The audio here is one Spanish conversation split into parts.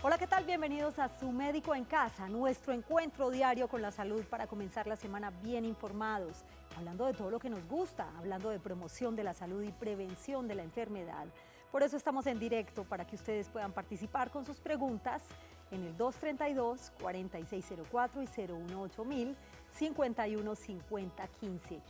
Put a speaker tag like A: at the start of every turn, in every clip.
A: Hola, ¿qué tal? Bienvenidos a Su Médico en Casa, nuestro encuentro diario con la salud para comenzar la semana bien informados, hablando de todo lo que nos gusta, hablando de promoción de la salud y prevención de la enfermedad. Por eso estamos en directo para que ustedes puedan participar con sus preguntas en el 232-4604 y 018 51 50 15.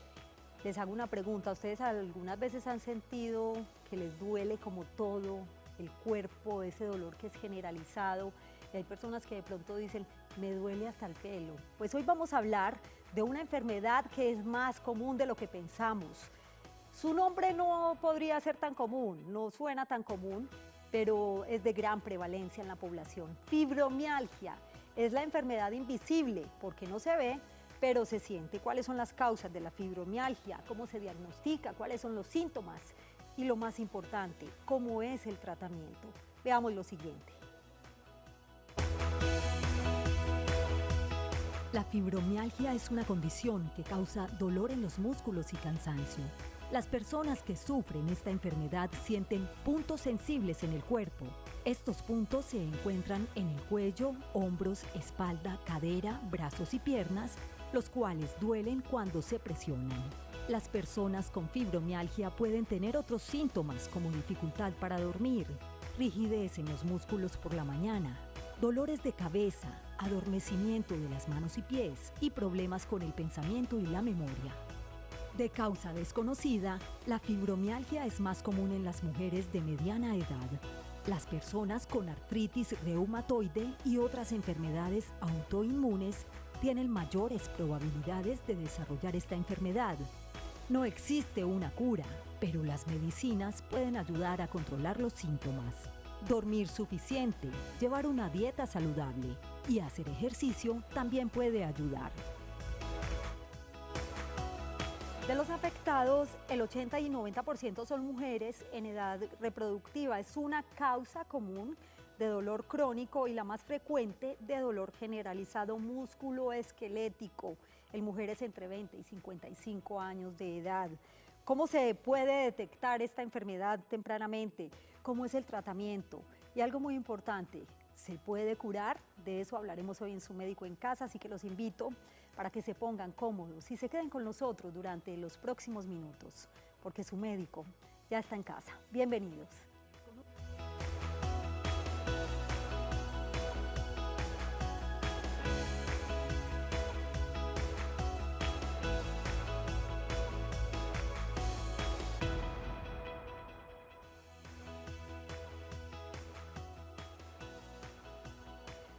A: Les hago una pregunta, ¿ustedes algunas veces han sentido que les duele como todo el cuerpo, ese dolor que es generalizado? Y hay personas que de pronto dicen, me duele hasta el pelo. Pues hoy vamos a hablar de una enfermedad que es más común de lo que pensamos. Su nombre no podría ser tan común, no suena tan común, pero es de gran prevalencia en la población. Fibromialgia es la enfermedad invisible porque no se ve, pero se siente. ¿Cuáles son las causas de la fibromialgia? ¿Cómo se diagnostica? ¿Cuáles son los síntomas? Y lo más importante, ¿cómo es el tratamiento? Veamos lo siguiente.
B: La fibromialgia es una condición que causa dolor en los músculos y cansancio. Las personas que sufren esta enfermedad sienten puntos sensibles en el cuerpo. Estos puntos se encuentran en el cuello, hombros, espalda, cadera, brazos y piernas, los cuales duelen cuando se presionan. Las personas con fibromialgia pueden tener otros síntomas como dificultad para dormir, rigidez en los músculos por la mañana, dolores de cabeza, adormecimiento de las manos y pies y problemas con el pensamiento y la memoria. De causa desconocida, la fibromialgia es más común en las mujeres de mediana edad. Las personas con artritis reumatoide y otras enfermedades autoinmunes tienen mayores probabilidades de desarrollar esta enfermedad. No existe una cura, pero las medicinas pueden ayudar a controlar los síntomas. Dormir suficiente, llevar una dieta saludable y hacer ejercicio también puede ayudar.
A: De los afectados, el 80 y 90% son mujeres en edad reproductiva. Es una causa común de dolor crónico y la más frecuente de dolor generalizado musculoesquelético en mujeres entre 20 y 55 años de edad. ¿Cómo se puede detectar esta enfermedad tempranamente? ¿Cómo es el tratamiento? Y algo muy importante, ¿se puede curar? De eso hablaremos hoy en Su Médico en Casa, así que los invito para que se pongan cómodos y se queden con nosotros durante los próximos minutos, porque su médico ya está en casa. Bienvenidos.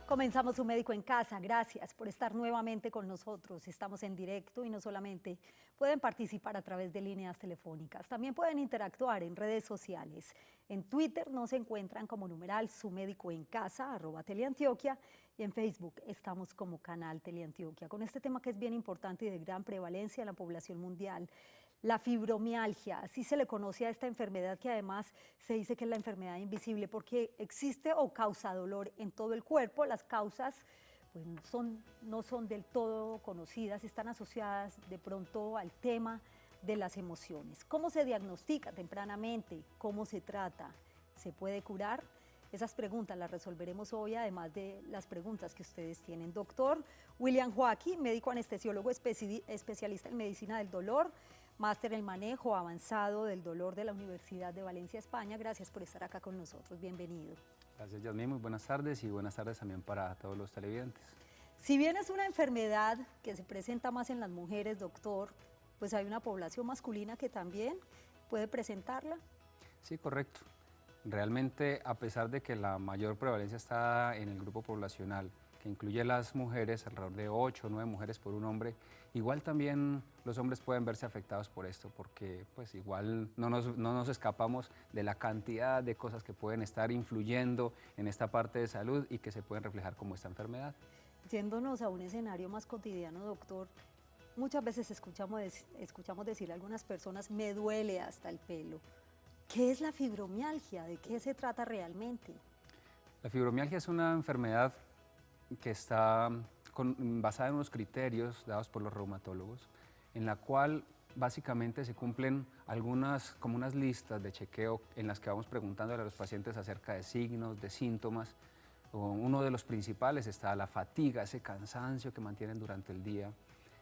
A: Comenzamos Su Médico en Casa. Gracias por estar nuevamente con nosotros. Estamos en directo y no solamente pueden participar a través de líneas telefónicas, también pueden interactuar en redes sociales. En Twitter nos encuentran como numeral Su Médico en Casa, @Teleantioquia, y en Facebook estamos como Canal Teleantioquia, con este tema que es bien importante y de gran prevalencia en la población mundial. La fibromialgia, así se le conoce a esta enfermedad que además se dice que es la enfermedad invisible porque existe o causa dolor en todo el cuerpo. Las causas pues, no son del todo conocidas, están asociadas de pronto al tema de las emociones. ¿Cómo se diagnostica tempranamente? ¿Cómo se trata? ¿Se puede curar? Esas preguntas las resolveremos hoy, además de las preguntas que ustedes tienen. Doctor William Joaquín, médico anestesiólogo especialista en medicina del dolor, máster en manejo avanzado del dolor de la Universidad de Valencia, España. Gracias por estar acá con nosotros. Bienvenido.
C: Gracias, Yasmín. Muy buenas tardes y buenas tardes también para todos los televidentes.
A: Si bien es una enfermedad que se presenta más en las mujeres, doctor, pues hay una población masculina que también puede presentarla.
C: Sí, correcto. Realmente, a pesar de que la mayor prevalencia está en el grupo poblacional, que incluye a las mujeres, alrededor de 8 o 9 mujeres por un hombre, igual también los hombres pueden verse afectados por esto, porque pues igual no nos escapamos de la cantidad de cosas que pueden estar influyendo en esta parte de salud y que se pueden reflejar como esta enfermedad.
A: Yéndonos a un escenario más cotidiano, doctor, muchas veces escuchamos decir a algunas personas, me duele hasta el pelo. ¿Qué es la fibromialgia? ¿De qué se trata realmente?
C: La fibromialgia es una enfermedad que está basada en unos criterios dados por los reumatólogos, en la cual básicamente se cumplen como unas listas de chequeo en las que vamos preguntándole a los pacientes acerca de signos, de síntomas, Uno de los principales está la fatiga, ese cansancio que mantienen durante el día.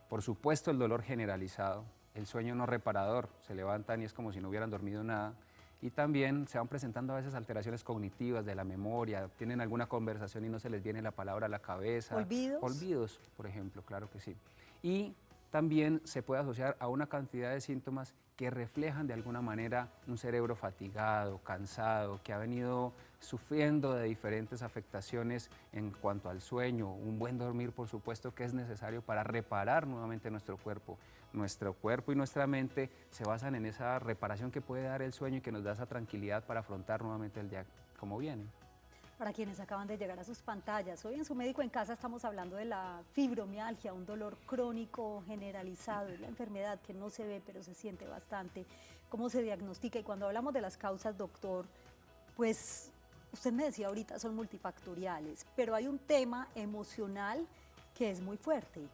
C: Por supuesto, el dolor generalizado, el sueño no reparador, se levantan y es como si no hubieran dormido nada. Y también se van presentando a veces alteraciones cognitivas de la memoria, tienen alguna conversación y no se les viene la palabra a la cabeza.
A: ¿Olvidos?
C: Olvidos, por ejemplo, claro que sí. Y también se puede asociar a una cantidad de síntomas que reflejan de alguna manera un cerebro fatigado, cansado, que ha venido sufriendo de diferentes afectaciones en cuanto al sueño. Un buen dormir, por supuesto, que es necesario para reparar nuevamente nuestro cuerpo. Nuestro cuerpo y nuestra mente se basan en esa reparación que puede dar el sueño y que nos da esa tranquilidad para afrontar nuevamente el día como viene.
A: Para quienes acaban de llegar a sus pantallas, hoy en Su Médico en Casa estamos hablando de la fibromialgia, un dolor crónico generalizado, es la enfermedad que no se ve pero se siente bastante. ¿Cómo se diagnostica? Y cuando hablamos de las causas, doctor, pues usted me decía ahorita son multifactoriales, pero hay un tema emocional que es muy fuerte.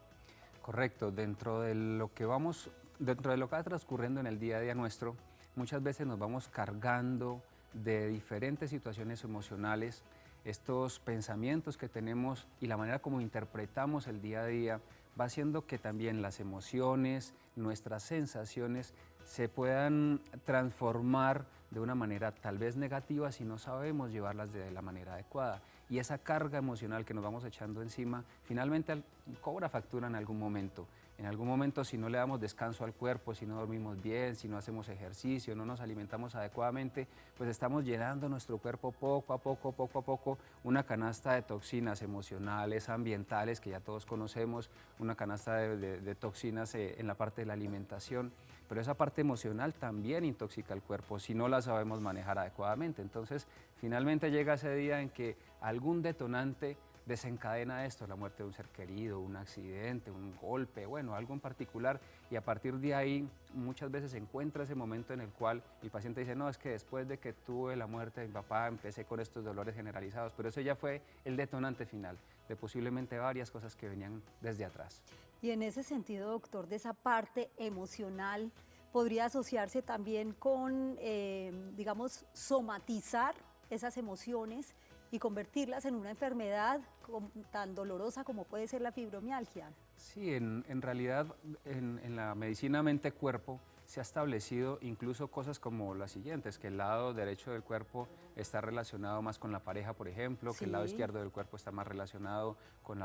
C: Correcto, dentro de lo que va transcurriendo en el día a día nuestro, muchas veces nos vamos cargando de diferentes situaciones emocionales, estos pensamientos que tenemos y la manera como interpretamos el día a día va haciendo que también las emociones, nuestras sensaciones se puedan transformar de una manera tal vez negativa si no sabemos llevarlas de la manera adecuada. Y esa carga emocional que nos vamos echando encima finalmente cobra factura en algún momento. En algún momento, si no le damos descanso al cuerpo, si no dormimos bien, si no hacemos ejercicio, no nos alimentamos adecuadamente, pues estamos llenando nuestro cuerpo poco a poco, una canasta de toxinas emocionales, ambientales, que ya todos conocemos, una canasta de toxinas en la parte de la alimentación, pero esa parte emocional también intoxica el cuerpo si no la sabemos manejar adecuadamente. Entonces, finalmente llega ese día en que algún detonante desencadena esto, la muerte de un ser querido, un accidente, un golpe, bueno, algo en particular, y a partir de ahí muchas veces se encuentra ese momento en el cual el paciente dice, no, es que después de que tuve la muerte de mi papá empecé con estos dolores generalizados, pero eso ya fue el detonante final de posiblemente varias cosas que venían desde atrás.
A: Y en ese sentido, doctor, de esa parte emocional, podría asociarse también con, digamos, somatizar esas emociones y convertirlas en una enfermedad tan dolorosa como puede ser la fibromialgia.
C: Sí, en realidad en la medicina mente-cuerpo se ha establecido incluso cosas como las siguientes, que el lado derecho del cuerpo está relacionado más con la pareja, por ejemplo,
A: Sí.
C: que el lado izquierdo del cuerpo está más relacionado con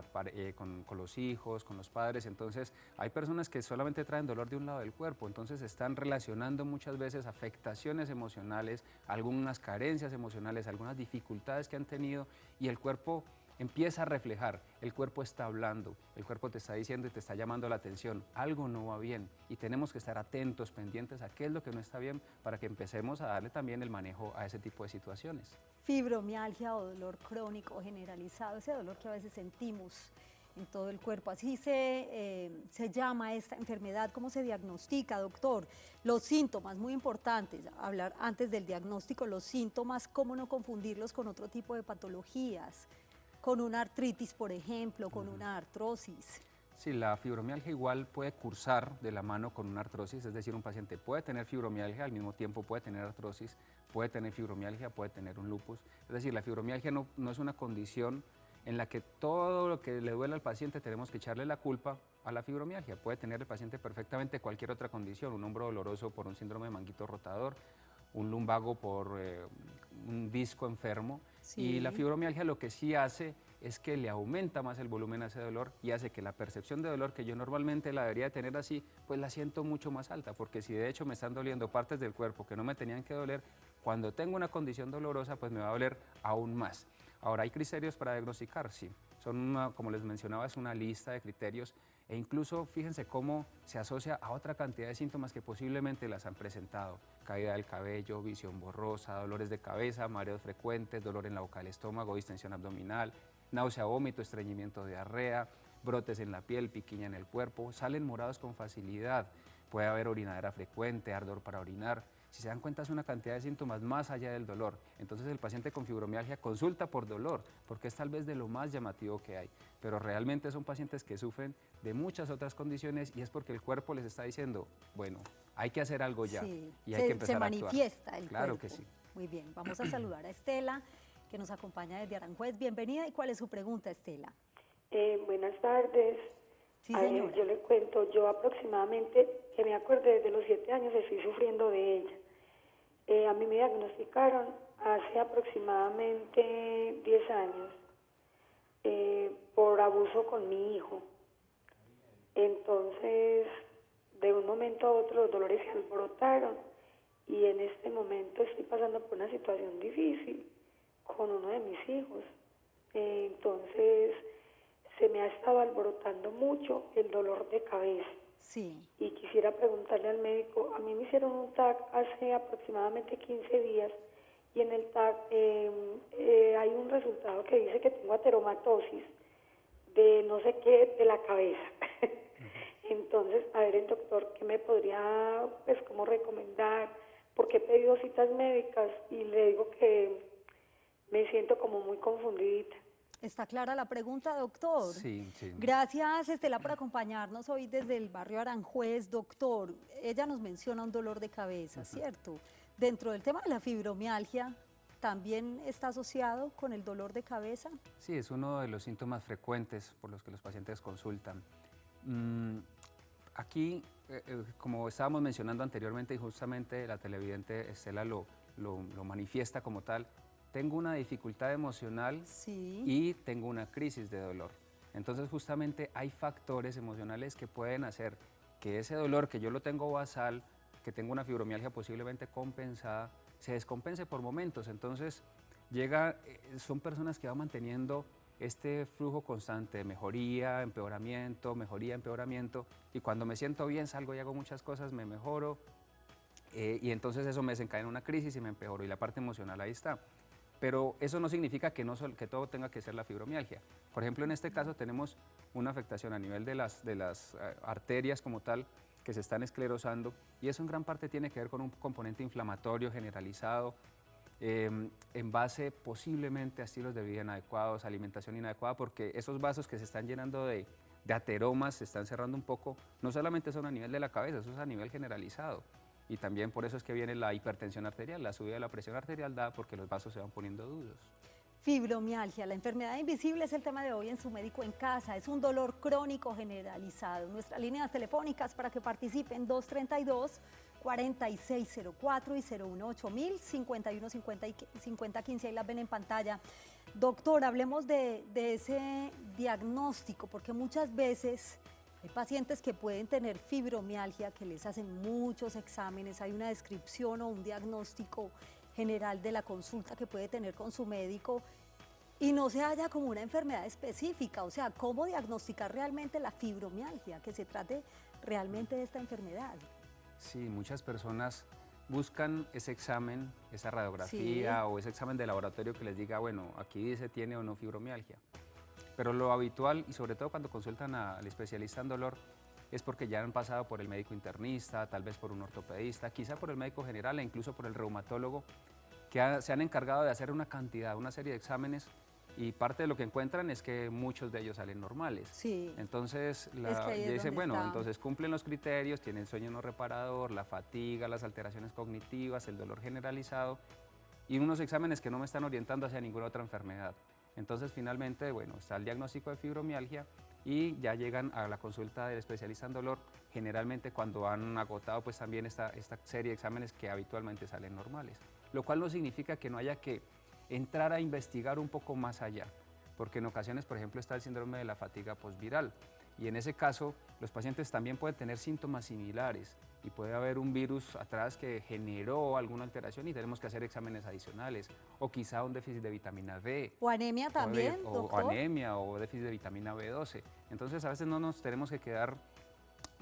C: los hijos, con los padres. Entonces, hay personas que solamente traen dolor de un lado del cuerpo, entonces están relacionando muchas veces afectaciones emocionales, algunas carencias emocionales, algunas dificultades que han tenido y el cuerpo empieza a reflejar, el cuerpo está hablando, el cuerpo te está diciendo y te está llamando la atención, algo no va bien y tenemos que estar atentos, pendientes a qué es lo que no está bien para que empecemos a darle también el manejo a ese tipo de situaciones.
A: Fibromialgia o dolor crónico generalizado, ese dolor que a veces sentimos en todo el cuerpo. Así se llama esta enfermedad. ¿Cómo se diagnostica, doctor? Los síntomas, muy importantes, hablar antes del diagnóstico, los síntomas, cómo no confundirlos con otro tipo de patologías, con una artritis, por ejemplo, con una artrosis.
C: Sí, la fibromialgia igual puede cursar de la mano con una artrosis, es decir, un paciente puede tener fibromialgia, al mismo tiempo puede tener artrosis, puede tener fibromialgia, puede tener un lupus. Es decir, la fibromialgia no es una condición en la que todo lo que le duele al paciente tenemos que echarle la culpa a la fibromialgia. Puede tener el paciente perfectamente cualquier otra condición, un hombro doloroso por un síndrome de manguito rotador, un lumbago por un disco enfermo.
A: Sí.
C: Y la fibromialgia lo que sí hace es que le aumenta más el volumen a ese dolor y hace que la percepción de dolor que yo normalmente la debería de tener así, pues la siento mucho más alta, porque si de hecho me están doliendo partes del cuerpo que no me tenían que doler, cuando tengo una condición dolorosa pues me va a doler aún más. Ahora, ¿hay criterios para diagnosticar? Sí, como les mencionaba, es una lista de criterios e incluso fíjense cómo se asocia a otra cantidad de síntomas que posiblemente las han presentado. Caída del cabello, visión borrosa, dolores de cabeza, mareos frecuentes, dolor en la boca del estómago, distensión abdominal, náusea, vómito, estreñimiento, diarrea, brotes en la piel, piquiña en el cuerpo, salen morados con facilidad, puede haber orinadera frecuente, ardor para orinar. Si se dan cuenta es una cantidad de síntomas más allá del dolor. Entonces el paciente con fibromialgia consulta por dolor, porque es tal vez de lo más llamativo que hay. Pero realmente son pacientes que sufren de muchas otras condiciones y es porque el cuerpo les está diciendo, bueno, hay que hacer algo ya
A: Sí.
C: y hay que empezar a actuar.
A: Se manifiesta el
C: Claro
A: cuerpo.
C: que sí.
A: Muy bien, vamos a saludar a Estela. que nos acompaña desde Aranjuez. Bienvenida, ¿y cuál es su pregunta, Estela?
D: Buenas tardes.
A: Sí, señora.
D: Yo le cuento, yo aproximadamente, que me acordé desde los 7 años, estoy sufriendo de ella. A mí me diagnosticaron hace aproximadamente 10 años por abuso con mi hijo. Entonces, de un momento a otro los dolores se alborotaron y en este momento estoy pasando por una situación difícil con uno de mis hijos. Entonces, se me ha estado alborotando mucho el dolor de cabeza.
A: Sí.
D: Y quisiera preguntarle al médico, a mí me hicieron un TAC hace aproximadamente 15 días y en el TAC hay un resultado que dice que tengo ateromatosis de no sé qué de la cabeza. Entonces, a ver el doctor, ¿qué me podría, pues, cómo recomendar? Porque he pedido citas médicas y le digo que me siento como muy confundidita.
A: ¿Está clara la pregunta, doctor?
C: Sí, sí.
A: Gracias, Estela, por acompañarnos hoy desde el barrio Aranjuez. Doctor, ella nos menciona un dolor de cabeza, ¿cierto? Dentro del tema de la fibromialgia, ¿también está asociado con el dolor de cabeza?
C: Sí, es uno de los síntomas frecuentes por los que los pacientes consultan. Aquí, como estábamos mencionando anteriormente, y justamente la televidente Estela lo manifiesta como tal, tengo una dificultad emocional
A: Sí.
C: y tengo una crisis de dolor. Entonces, justamente hay factores emocionales que pueden hacer que ese dolor que yo lo tengo basal, que tengo una fibromialgia posiblemente compensada, se descompense por momentos. Entonces, son personas que van manteniendo este flujo constante de mejoría, empeoramiento, mejoría, empeoramiento, y cuando me siento bien salgo y hago muchas cosas, me mejoro, y entonces eso me desencadena una crisis y me empeoro, y la parte emocional ahí está. Pero eso no significa que todo tenga que ser la fibromialgia. Por ejemplo, en este caso tenemos una afectación a nivel de las arterias como tal, que se están esclerosando, y eso en gran parte tiene que ver con un componente inflamatorio generalizado, en base posiblemente a estilos de vida inadecuados, alimentación inadecuada, porque esos vasos que se están llenando de ateromas se están cerrando un poco, no solamente son a nivel de la cabeza, eso es a nivel generalizado. Y también por eso es que viene la hipertensión arterial, la subida de la presión arterial dada porque los vasos se van poniendo duros.
A: Fibromialgia, la enfermedad invisible, es el tema de hoy en Su Médico en Casa. Es un dolor crónico generalizado. Nuestras líneas telefónicas para que participen: 232-4604 y 018-000-5150-15, ahí las ven en pantalla. Doctor, hablemos de ese diagnóstico, porque muchas veces hay pacientes que pueden tener fibromialgia, que les hacen muchos exámenes, hay una descripción o un diagnóstico general de la consulta que puede tener con su médico y no se halla como una enfermedad específica. O sea, ¿cómo diagnosticar realmente la fibromialgia? Que se trate realmente de esta enfermedad.
C: Sí, muchas personas buscan ese examen, esa radiografía o ese examen de laboratorio que les diga, bueno, aquí dice tiene o no fibromialgia. Pero lo habitual, y sobre todo cuando consultan al especialista en dolor, es porque ya han pasado por el médico internista, tal vez por un ortopedista, quizá por el médico general e incluso por el reumatólogo, que se han encargado de hacer una serie de exámenes, y parte de lo que encuentran es que muchos de ellos salen normales.
A: Sí.
C: Entonces, dicen, bueno, entonces cumplen los criterios, tienen sueño no reparador, la fatiga, las alteraciones cognitivas, el dolor generalizado, y unos exámenes que no me están orientando hacia ninguna otra enfermedad. Entonces, finalmente, bueno, está el diagnóstico de fibromialgia y ya llegan a la consulta del especialista en dolor, generalmente cuando han agotado pues también esta serie de exámenes que habitualmente salen normales. Lo cual no significa que no haya que entrar a investigar un poco más allá, porque en ocasiones, por ejemplo, está el síndrome de la fatiga posviral, y en ese caso los pacientes también pueden tener síntomas similares y puede haber un virus atrás que generó alguna alteración y tenemos que hacer exámenes adicionales, o quizá un déficit de vitamina B.
A: ¿O anemia también, doctor?
C: O anemia o déficit de vitamina B12. Entonces a veces no nos tenemos que quedar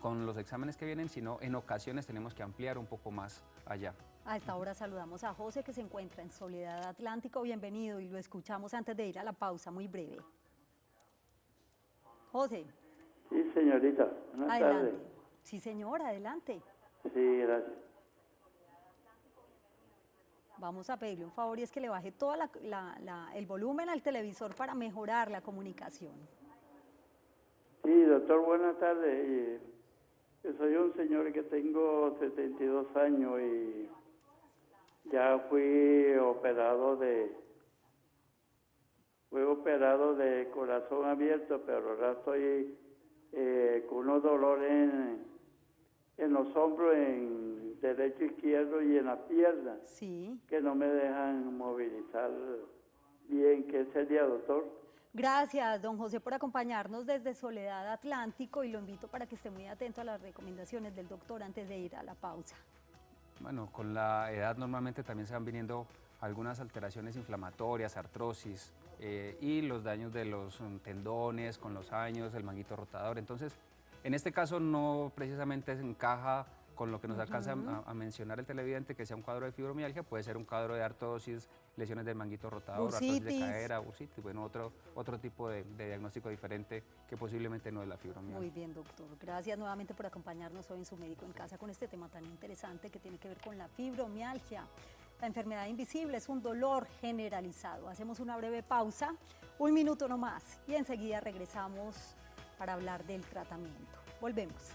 C: con los exámenes que vienen, sino en ocasiones tenemos que ampliar un poco más allá.
A: A esta hora saludamos a José, que se encuentra en Soledad Atlántico. Bienvenido, y lo escuchamos antes de ir a la pausa muy breve. José.
E: Sí, señorita. Buenas tardes.
A: Sí, señor, adelante.
E: Sí, gracias.
A: Vamos a pedirle un favor, y es que le baje todo el volumen al televisor para mejorar la comunicación.
E: Sí, doctor, buenas tardes. Yo soy un señor que tengo 72 años y ya fui operado de fui operado de corazón abierto, pero ahora estoy con unos dolores en los hombros, en derecho, izquierdo y en las piernas,
A: Sí.
E: que no me dejan movilizar bien. ¿Qué sería, doctor?
A: Gracias, don José, por acompañarnos desde Soledad Atlántico, y lo invito para que esté muy atento a las recomendaciones del doctor antes de ir a la pausa.
C: Bueno, con la edad normalmente también se van viniendo algunas alteraciones inflamatorias, artrosis y los daños de los tendones con los años, el manguito rotador. Entonces, en este caso no precisamente se encaja con lo que nos alcanza a mencionar el televidente, que sea un cuadro de fibromialgia, puede ser un cuadro de artrosis, lesiones del manguito rotador, artrosis de cadera, bursitis, bueno, otro tipo de diagnóstico diferente que posiblemente no es la fibromialgia.
A: Muy bien, doctor. Gracias nuevamente por acompañarnos hoy en Su Médico en Casa con este tema tan interesante que tiene que ver con la fibromialgia. La enfermedad invisible es un dolor generalizado. Hacemos una breve pausa, 1 minuto nomás, y enseguida regresamos para hablar del tratamiento. Volvemos.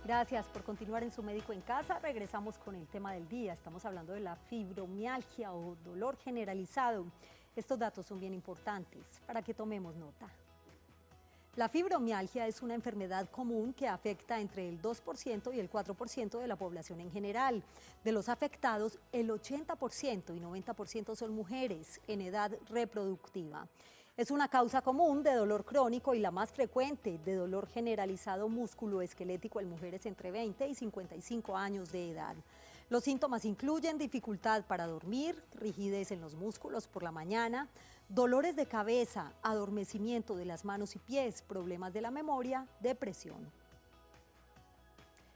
A: Gracias por continuar en Su Médico en Casa. Regresamos con el tema del día. Estamos hablando de la fibromialgia o dolor generalizado. Estos datos son bien importantes para que tomemos nota. La fibromialgia es una enfermedad común que afecta entre el 2% y el 4% de la población en general. De los afectados, el 80% y 90% son mujeres en edad reproductiva. Es una causa común de dolor crónico y la más frecuente de dolor generalizado musculoesquelético en mujeres entre 20 y 55 años de edad. Los síntomas incluyen dificultad para dormir, rigidez en los músculos por la mañana, dolores de cabeza, adormecimiento de las manos y pies, problemas de la memoria, depresión.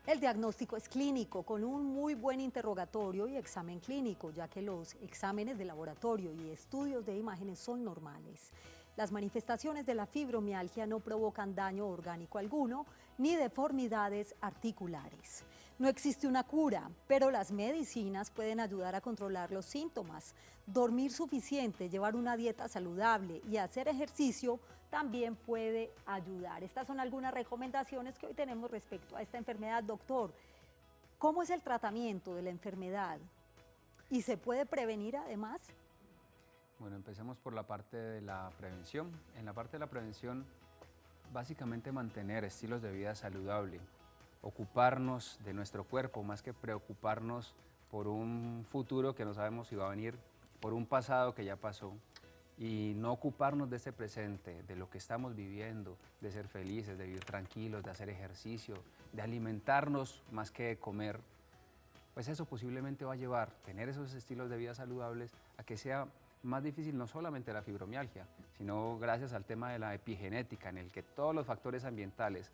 A: El diagnóstico es clínico, con un muy buen interrogatorio y examen clínico, ya que los exámenes de laboratorio y estudios de imágenes son normales. Las manifestaciones de la fibromialgia no provocan daño orgánico alguno ni deformidades articulares. No existe una cura, pero las medicinas pueden ayudar a controlar los síntomas. Dormir suficiente, llevar una dieta saludable y hacer ejercicio también puede ayudar. Estas son algunas recomendaciones que hoy tenemos respecto a esta enfermedad. Doctor, ¿cómo es el tratamiento de la enfermedad? ¿Y se puede prevenir además?
C: Bueno, empecemos por la parte de la prevención. En la parte de la prevención, básicamente mantener estilos de vida saludable, ocuparnos de nuestro cuerpo más que preocuparnos por un futuro que no sabemos si va a venir, por un pasado que ya pasó, y no ocuparnos de este presente, de lo que estamos viviendo, de ser felices, de vivir tranquilos, de hacer ejercicio, de alimentarnos más que de comer. Pues eso posiblemente va a llevar, tener esos estilos de vida saludables, a que sea más difícil no solamente la fibromialgia, sino gracias al tema de la epigenética, en el que todos los factores ambientales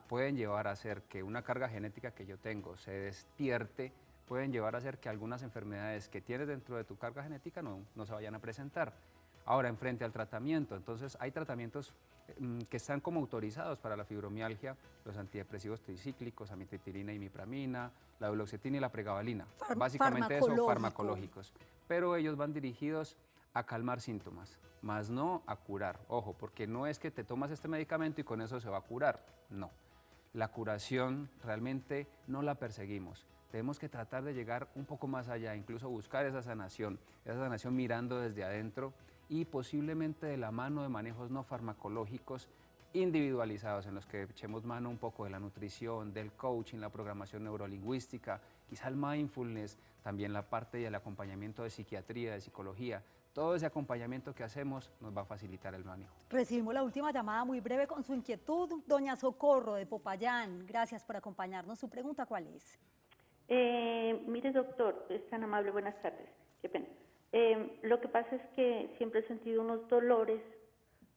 C: pueden llevar a hacer que una carga genética que yo tengo se despierte, pueden llevar a hacer que algunas enfermedades que tienes dentro de tu carga genética no se vayan a presentar. Ahora, en frente al tratamiento, entonces hay tratamientos que están como autorizados para la fibromialgia, los antidepresivos tricíclicos, amitriptilina y imipramina, la duloxetina y la pregabalina, básicamente eso, farmacológicos, pero ellos van dirigidos a calmar síntomas, más no a curar. Ojo, porque no es que te tomas este medicamento y con eso se va a curar, no. La curación realmente no la perseguimos. Tenemos que tratar de llegar un poco más allá, incluso buscar esa sanación mirando desde adentro y posiblemente de la mano de manejos no farmacológicos individualizados en los que echemos mano un poco de la nutrición, del coaching, la programación neurolingüística, quizá el mindfulness, también la parte del acompañamiento de psiquiatría, de psicología. Todo ese acompañamiento que hacemos nos va a facilitar el manejo.
A: Recibimos la última llamada muy breve con su inquietud. Doña Socorro de Popayán, gracias por acompañarnos. ¿Su pregunta cuál es?
F: Mire, doctor, es tan amable, buenas tardes, qué pena. Lo que pasa es que siempre he sentido unos dolores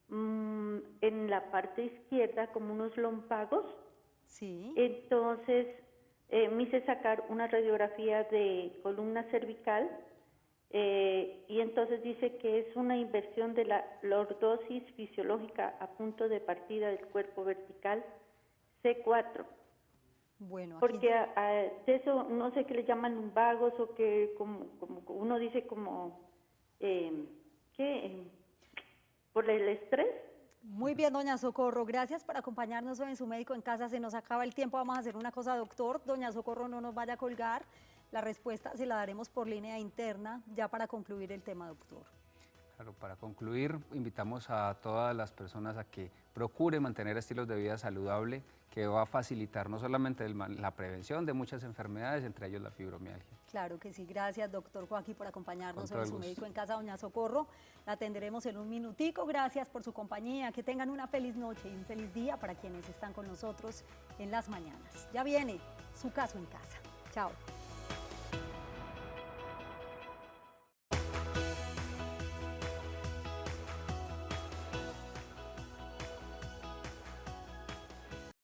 F: en la parte izquierda, como unos lumpagos.
A: Sí.
F: Entonces, me hice sacar una radiografía de columna cervical y entonces dice que es una inversión de la lordosis fisiológica a punto de partida del cuerpo vertical C4.
A: Bueno, aquí
F: porque de eso no sé qué le llaman lumbagos o que como uno dice como por el estrés.
A: Muy bien, doña Socorro, gracias por acompañarnos hoy en Su Médico en Casa. Se nos acaba el tiempo, vamos a hacer una cosa, doctor. Doña Socorro no nos vaya a colgar. La respuesta se la daremos por línea interna, ya para concluir el tema, doctor.
C: Claro, para concluir, invitamos a todas las personas a que procuren mantener estilos de vida saludable, que va a facilitar no solamente la prevención de muchas enfermedades, entre ellos la fibromialgia.
A: Claro que sí, gracias doctor Joaquín por acompañarnos
C: Con todo
A: en
C: el
A: Su
C: gusto.
A: Médico en Casa. Doña Socorro, la atenderemos en un minutico. Gracias por su compañía, que tengan una feliz noche y un feliz día para quienes están con nosotros en las mañanas. Ya viene Su Caso en Casa. Chao.